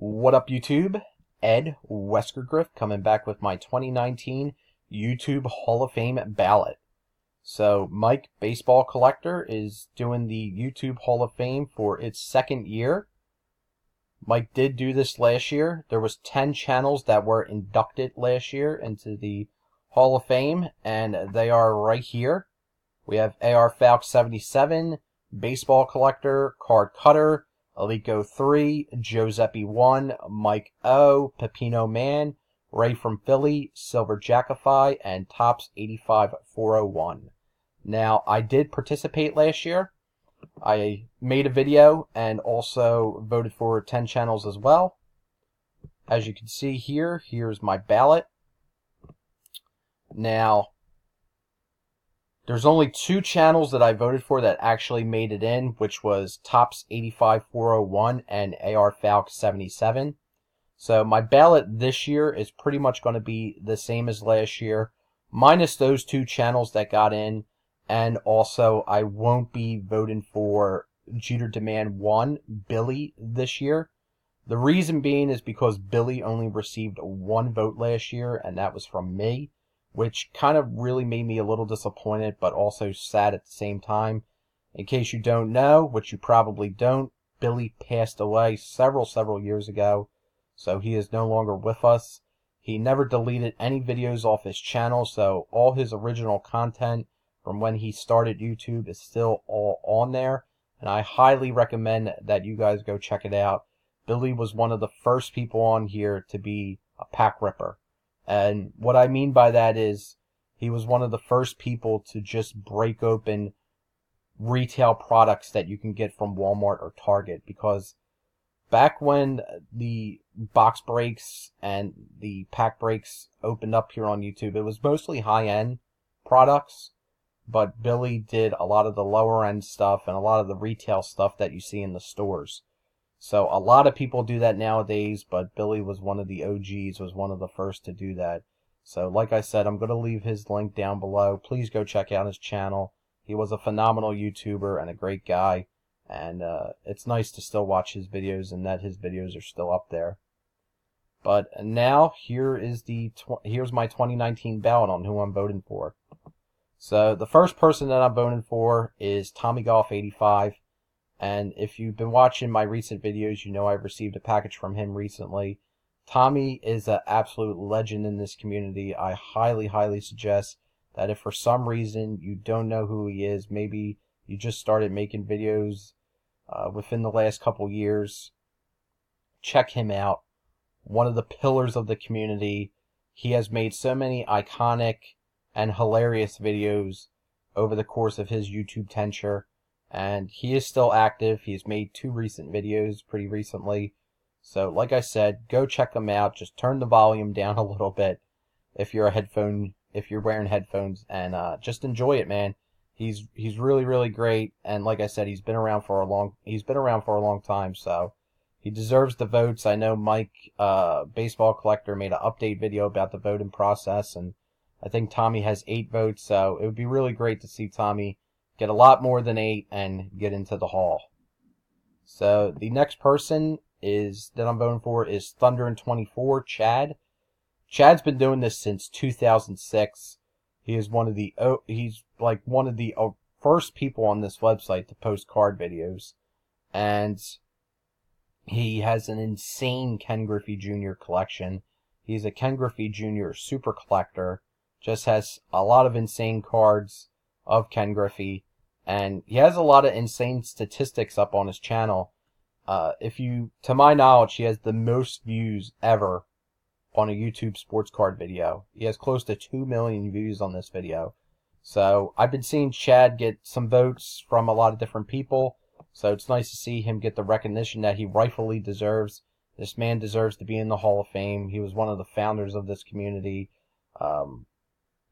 What up, YouTube? Ed WeskerGriff coming back with my 2019 YouTube Hall of Fame ballot. So Mike, Baseball Collector, is doing the YouTube Hall of Fame for its second year. Mike did do this last year. There was 10 channels that were inducted last year into the Hall of Fame, and they are right here. We have AR Falk 77, Baseball Collector, Card Cutter, Alico 3, Giuseppe 1, Mike O, Pepino Man, Ray from Philly, Silver Jackify, and Tops 85 401. Now, I did participate last year. I made a video and also voted for 10 channels as well. As you can see here, here's my ballot. Now, there's only 2 channels that I voted for that actually made it in, which was Tops 85 401 and AR Falk 77. So my ballot this year is pretty much going to be the same as last year, minus those 2 channels that got in, and also I won't be voting for Jeter Demand 1, Billy, this year. The reason being is because Billy only received 1 vote last year, and that was from me, which kind of really made me a little disappointed, but also sad at the same time. In case you don't know, which you probably don't, Billy passed away several years ago, so he is no longer with us. He never deleted any videos off his channel, so all his original content from when he started YouTube is still all on there, and I highly recommend that you guys go check it out. Billy was one of the first people on here to be a pack ripper. And what I mean by that is he was one of the first people to just break open retail products that you can get from Walmart or Target, because back when the box breaks and the pack breaks opened up here on YouTube, it was mostly high-end products, but Billy did a lot of the lower-end stuff and a lot of the retail stuff that you see in the stores. So a lot of people do that nowadays, but Billy was one of the OGs, was one of the first to do that. So like I said, I'm going to leave his link down below. Please go check out his channel. He was a phenomenal YouTuber and a great guy. And it's nice to still watch his videos and that his videos are still up there. But now, here's my 2019 ballot on who I'm voting for. So the first person that I'm voting for is Tommy Golf 85. And if you've been watching my recent videos, you know I've received a package from him recently. Tommy is an absolute legend in this community. I highly suggest that if for some reason you don't know who he is, maybe you just started making videos within the last couple years, check him out. One of the pillars of the community. He has made so many iconic and hilarious videos over the course of his YouTube tenure. And he is still active. He's made 2 recent videos pretty recently. So like I said, go check them out. Just turn the volume down a little bit if you're wearing headphones, and just enjoy it, man. He's really great, and like I said, he's been around for a long time, so he deserves the votes. I know Mike, Baseball Collector, made an update video about the voting process, and I think Tommy has 8 votes, so it would be really great to see Tommy get a lot more than 8 and get into the Hall. So the next person that I'm voting for is Thunder24 Chad. Chad's been doing this since 2006. He's one of the first people on this website to post card videos, and he has an insane Ken Griffey Jr. collection. He's a Ken Griffey Jr. super collector. Just has a lot of insane cards of Ken Griffey. And he has a lot of insane statistics up on his channel. To my knowledge, he has the most views ever on a YouTube sports card video. He has close to 2 million views on this video. So I've been seeing Chad get some votes from a lot of different people. So it's nice to see him get the recognition that he rightfully deserves. This man deserves to be in the Hall of Fame. He was one of the founders of this community.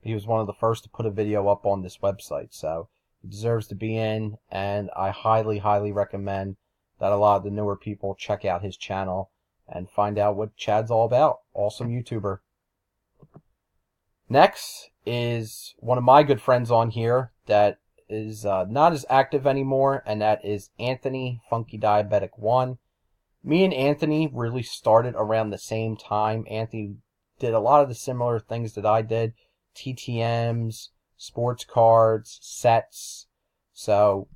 He was one of the first to put a video up on this website. So he deserves to be in, and I highly recommend that a lot of the newer people check out his channel and find out what Chad's all about. Awesome YouTuber. Next is one of my good friends on here that is not as active anymore, and that is Anthony Funky Diabetic 1. Me and Anthony really started around the same time. Anthony did a lot of the similar things that I did. TTMs, sports cards, sets. So,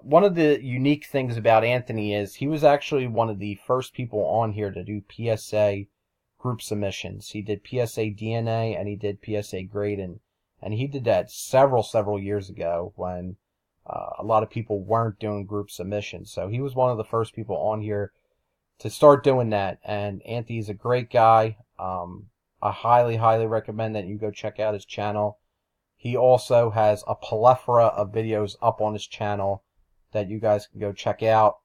one of the unique things about Anthony is he was actually one of the first people on here to do PSA group submissions. He did PSA DNA and he did PSA grading. And he did that several years ago when a lot of people weren't doing group submissions. So he was one of the first people on here to start doing that. And Anthony's a great guy. I highly recommend that you go check out his channel. He also has a plethora of videos up on his channel that you guys can go check out.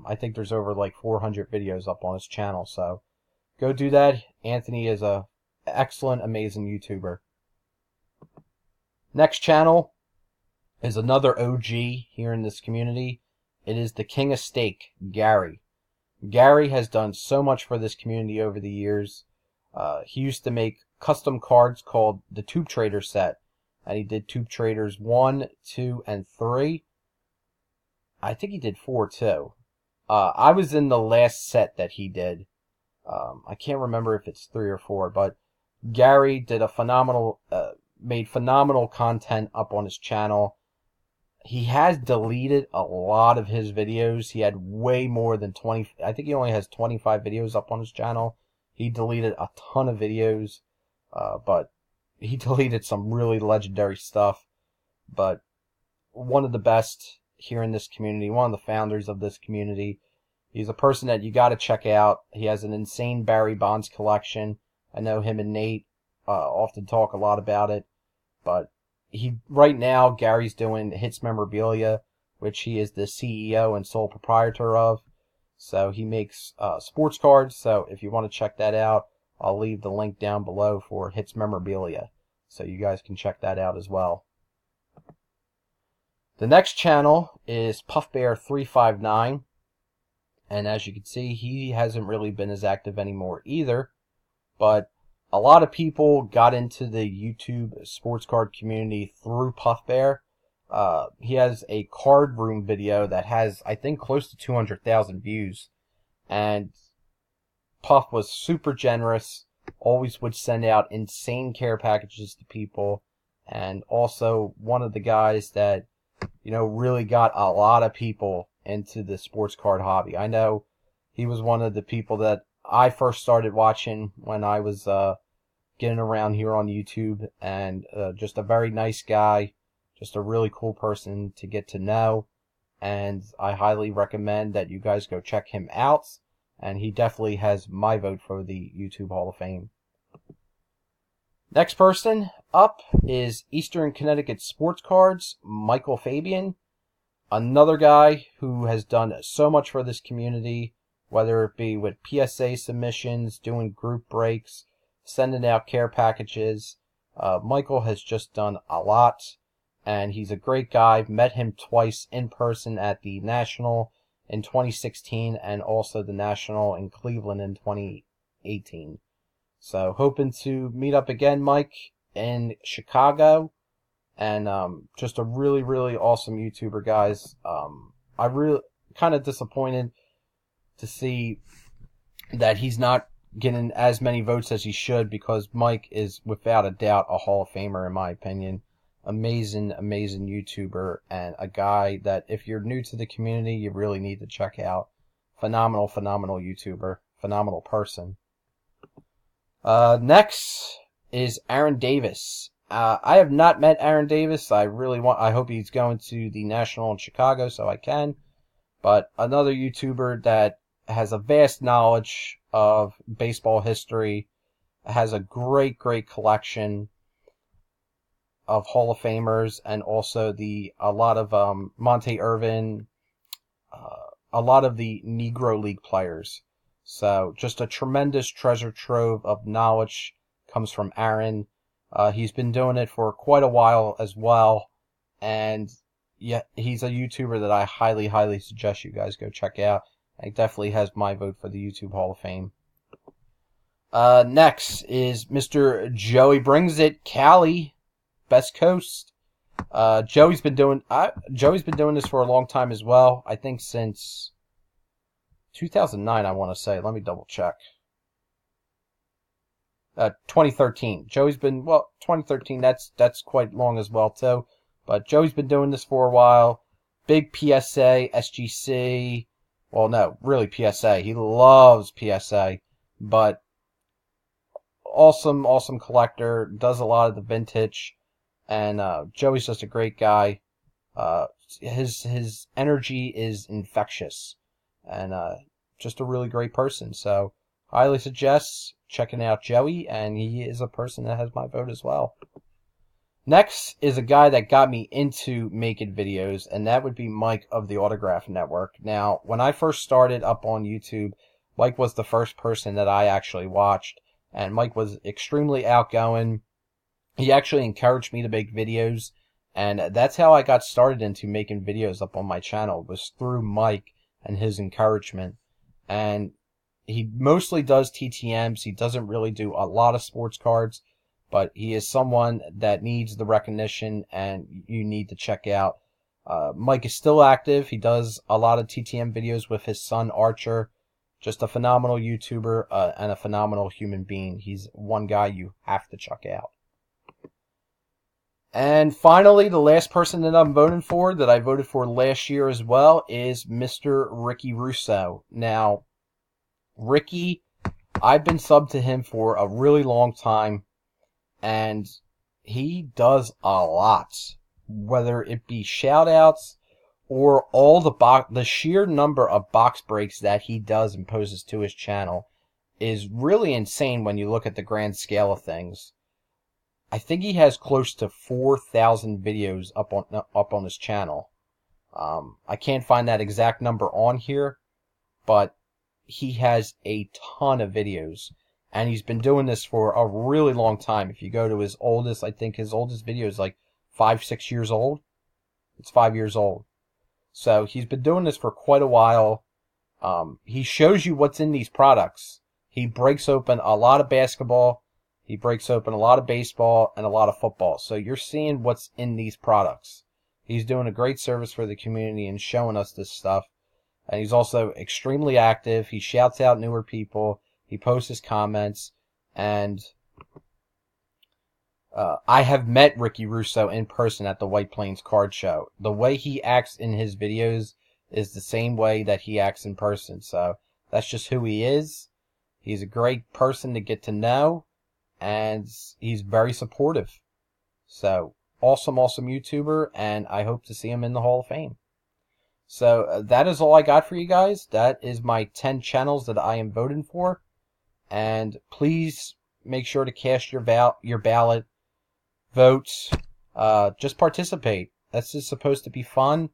I think there's over like 400 videos up on his channel. So go do that. Anthony is a excellent, amazing YouTuber. Next channel is another OG here in this community. It is the King of Steak, Gary. Gary has done so much for this community over the years. He used to make custom cards called the Tube Trader set. And he did Tube Traders 1, 2, and 3. I think he did 4 too. I was in the last set that he did. I can't remember if it's 3 or 4, but Gary did a phenomenal, made phenomenal content up on his channel. He has deleted a lot of his videos. He had way more than 20. I think he only has 25 videos up on his channel. He deleted a ton of videos, but he deleted some really legendary stuff. But one of the best here in this community, one of the founders of this community. He's a person that you got to check out. He has an insane Barry Bonds collection. I know him and Nate often talk a lot about it, but right now Gary's doing Hits Memorabilia, which he is the CEO and sole proprietor of. So he makes sports cards. So if you want to check that out, I'll leave the link down below for Hits Memorabilia, so you guys can check that out as well. The next channel is PuffBear359, and as you can see, he hasn't really been as active anymore either, but a lot of people got into the YouTube sports card community through PuffBear. He has a card room video that has, I think, close to 200,000 views, and Puff was super generous, always would send out insane care packages to people, and also one of the guys that, you know, really got a lot of people into the sports card hobby. I know he was one of the people that I first started watching when I was getting around here on YouTube, and just a very nice guy, just a really cool person to get to know, and I highly recommend that you guys go check him out, and he definitely has my vote for the YouTube Hall of Fame. Next person up is Eastern Connecticut Sports Cards, Michael Fabian. Another guy who has done so much for this community, whether it be with PSA submissions, doing group breaks, sending out care packages. Michael has just done a lot, and he's a great guy. Met him twice in person at the National in 2016 and also the National in Cleveland in 2018. So hoping to meet up again, Mike, in Chicago. And just a really awesome YouTuber, guys. I really kind of disappointed to see that he's not getting as many votes as he should, because Mike is without a doubt a Hall of Famer in my opinion. Amazing YouTuber, and a guy that if you're new to the community, you really need to check out. Phenomenal YouTuber, phenomenal person. Next is Aaron Davis. I have not met Aaron Davis. I hope he's going to the National in Chicago so I can. But another YouTuber that has a vast knowledge of baseball history, has a great collection of Hall of Famers, and also a lot of Monte Irvin, a lot of the Negro League players. So just a tremendous treasure trove of knowledge comes from Aaron. He's been doing it for quite a while as well, and yeah, he's a YouTuber that I highly suggest you guys go check out. He definitely has my vote for the YouTube Hall of Fame. Next is Mr. Joey Brings It, Cali, Best Coast. Joey's been doing this for a long time as well. I think since 2009, I want to say. Let me double check. 2013. Joey's been, well, 2013, that's quite long as well, too. But Joey's been doing this for a while. Big PSA, SGC. Well, no, really PSA. He loves PSA. But awesome, awesome collector. Does a lot of the vintage. And Joey's just a great guy. His energy is infectious. And just a really great person. So, highly suggest checking out Joey, and he is a person that has my vote as well. Next is a guy that got me into making videos, and that would be Mike of the Autograph Network. Now, when I first started up on YouTube, Mike was the first person that I actually watched, and Mike was extremely outgoing. He actually encouraged me to make videos, and that's how I got started into making videos up on my channel, was through Mike and his encouragement. And he mostly does TTMs. He doesn't really do a lot of sports cards, but he is someone that needs the recognition and you need to check out. Mike is still active. He does a lot of TTM videos with his son Archer. Just a phenomenal YouTuber and a phenomenal human being. He's one guy you have to check out. And finally, the last person that I'm voting for, that I voted for last year as well, is Mr. Ricky Russo. Now, Ricky, I've been subbed to him for a really long time, and he does a lot. Whether it be shoutouts or all the sheer number of box breaks that he does and poses to his channel is really insane when you look at the grand scale of things. I think he has close to 4,000 videos up on his channel. I can't find that exact number on here, but he has a ton of videos, and he's been doing this for a really long time. If you go to his oldest, I think his oldest video is like 5-6 years old. It's 5 years old. So he's been doing this for quite a while. He shows you what's in these products. He breaks open a lot of basketball. He breaks open a lot of baseball and a lot of football. So you're seeing what's in these products. He's doing a great service for the community and showing us this stuff. And he's also extremely active. He shouts out newer people. He posts his comments. And I have met Ricky Russo in person at the White Plains Card Show. The way he acts in his videos is the same way that he acts in person. So that's just who he is. He's a great person to get to know. And he's very supportive. So, awesome YouTuber, and I hope to see him in the Hall of Fame. So, that is all I got for you guys. That is my 10 channels that I am voting for. And please make sure to cast your ballot, vote, just participate. This is supposed to be fun,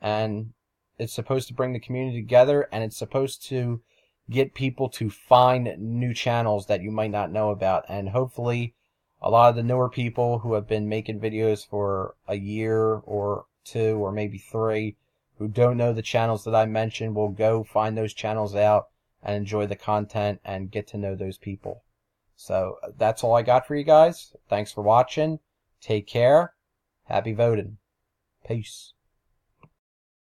and it's supposed to bring the community together, and it's supposed to get people to find new channels that you might not know about. And hopefully a lot of the newer people who have been making videos for a year or 2 or maybe 3 who don't know the channels that I mentioned will go find those channels out and enjoy the content and get to know those people. So that's all I got for you guys. Thanks for watching. Take care. Happy voting. Peace.